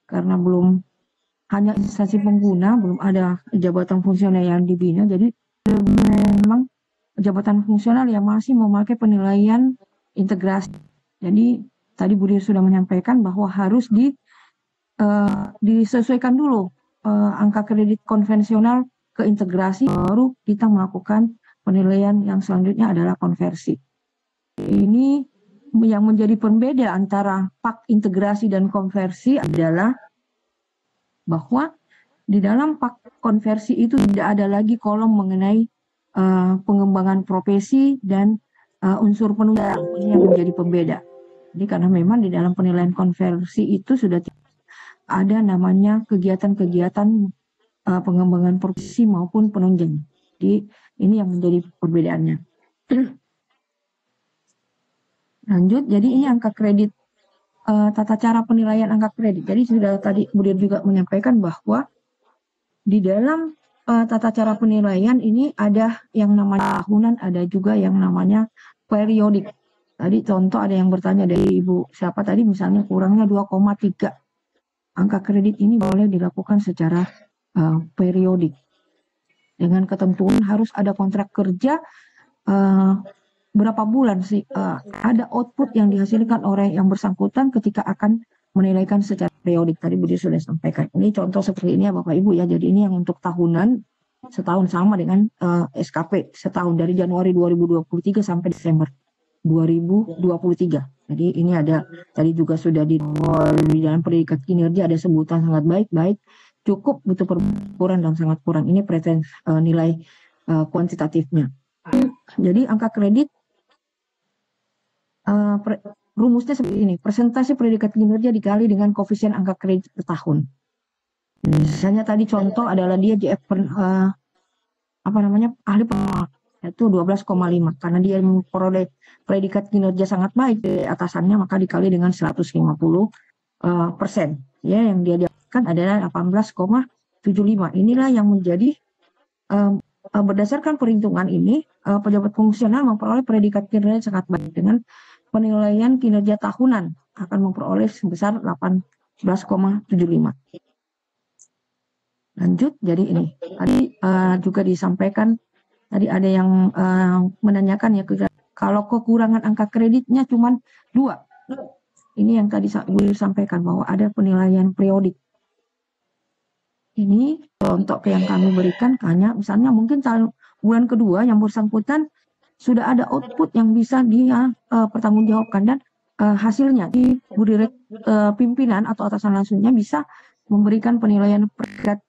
karena belum hanya instansi pengguna, belum ada jabatan fungsional yang dibina, jadi memang jabatan fungsional yang masih memakai penilaian integrasi. Jadi tadi Budi sudah menyampaikan bahwa harus disesuaikan dulu angka kredit konvensional ke integrasi, baru kita melakukan penilaian yang selanjutnya adalah konversi. Ini yang menjadi pembeda antara PAK integrasi dan konversi adalah bahwa di dalam PAK konversi itu tidak ada lagi kolom mengenai pengembangan profesi dan unsur penunjang. Ini yang menjadi pembeda. Jadi karena memang di dalam penilaian konversi itu sudah ada namanya kegiatan-kegiatan pengembangan profesi maupun penunjang. Jadi ini yang menjadi perbedaannya. Lanjut, jadi ini angka kredit, tata cara penilaian angka kredit. Jadi sudah tadi kemudian juga menyampaikan bahwa di dalam tata cara penilaian ini ada yang namanya tahunan, ada juga yang namanya periodik. Tadi contoh ada yang bertanya dari Ibu siapa tadi, misalnya kurangnya 2,3. Angka kredit ini boleh dilakukan secara periodik. Dengan ketentuan harus ada kontrak kerja berapa bulan sih ada output yang dihasilkan oleh yang bersangkutan ketika akan menilaikan secara periodik. Tadi Budi sudah sampaikan. Ini contoh seperti ini ya Bapak Ibu ya. Jadi ini yang untuk tahunan setahun sama dengan SKP setahun dari Januari 2023 sampai Desember 2023. Jadi ini ada tadi juga sudah di dalam predikat kinerja ada sebutan sangat baik, cukup, butuh kurang dan sangat kurang. Ini nilai kuantitatifnya. Jadi angka kredit rumusnya seperti ini, persentase predikat kinerja dikali dengan koefisien angka kredit per tahun. Misalnya tadi contoh adalah dia JF ahli penolak, yaitu 12,5 karena dia memperoleh predikat kinerja sangat baik dari atasannya, maka dikali dengan 150%. Ya, yang dia dapatkan adalah 18,75. Inilah yang menjadi berdasarkan perhitungan ini pejabat fungsional memperoleh predikat kinerja sangat baik dengan penilaian kinerja tahunan akan memperoleh sebesar 18,75. Lanjut, jadi ini tadi juga disampaikan, tadi ada yang menanyakan ya, kalau kekurangan angka kreditnya cuma 2. Ini yang tadi Ibu sampaikan bahwa ada penilaian periodik. Ini contoh yang kami berikan hanya misalnya mungkin bulan kedua yang bersangkutan sudah ada output yang bisa dia pertanggungjawabkan dan hasilnya di pimpinan atau atasan langsungnya bisa memberikan penilaian predikat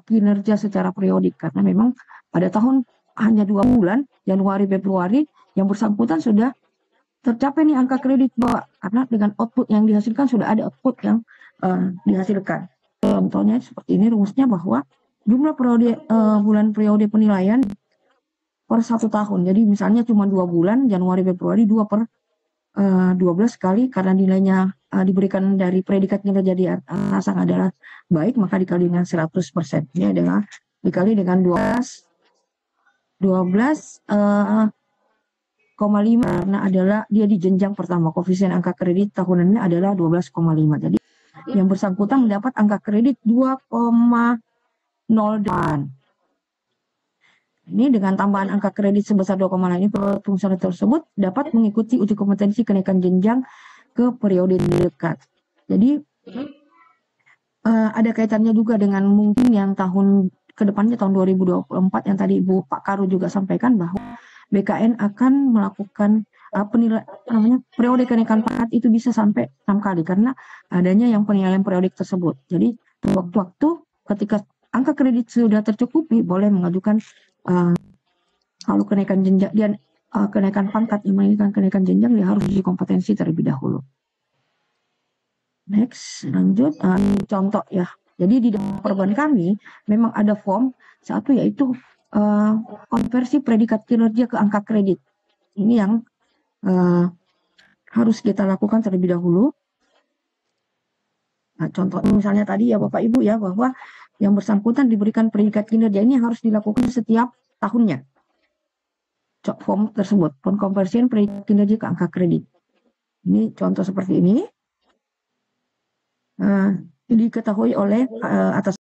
kinerja secara periodik karena memang pada tahun hanya 2 bulan Januari Februari yang bersangkutan sudah tercapai nih angka kredit bahwa karena dengan output yang dihasilkan sudah ada output yang dihasilkan. Contohnya seperti ini rumusnya bahwa jumlah bulan periode penilaian per 1 tahun. Jadi misalnya cuma 2 bulan Januari Februari 2 per 12 kali karena nilainya diberikan dari predikat kinerja di atasan adalah baik, maka dikali dengan 100%. Ini adalah dikali dengan 12,5 karena adalah dia di jenjang pertama, koefisien angka kredit tahunannya adalah 12,5. Jadi yang bersangkutan mendapat angka kredit 2,08. Ini dengan tambahan angka kredit sebesar 2,8 ini fungsional tersebut dapat mengikuti uji kompetensi kenaikan jenjang ke periode dekat. Jadi ada kaitannya juga dengan mungkin yang tahun kedepannya tahun 2024 yang tadi Ibu Pak Karu juga sampaikan bahwa BKN akan melakukan periode kenaikan pangkat itu bisa sampai 6 kali karena adanya yang penilaian periodik tersebut. Jadi waktu-waktu ketika angka kredit sudah tercukupi boleh mengajukan kalau kenaikan jenjang dan kenaikan pangkat yang menginginkan kenaikan jenjang dia harus uji kompetensi terlebih dahulu. Next, lanjut contoh ya. Jadi di dalam perubahan kami memang ada form satu yaitu konversi predikat kinerja ke angka kredit. Ini yang harus kita lakukan terlebih dahulu. Nah, contoh misalnya tadi ya Bapak Ibu ya bahwa yang bersangkutan diberikan predikat kinerja ini harus dilakukan setiap tahunnya. Form tersebut, form conversion predikat kinerja ke angka kredit. Ini contoh seperti ini. diketahui oleh atasan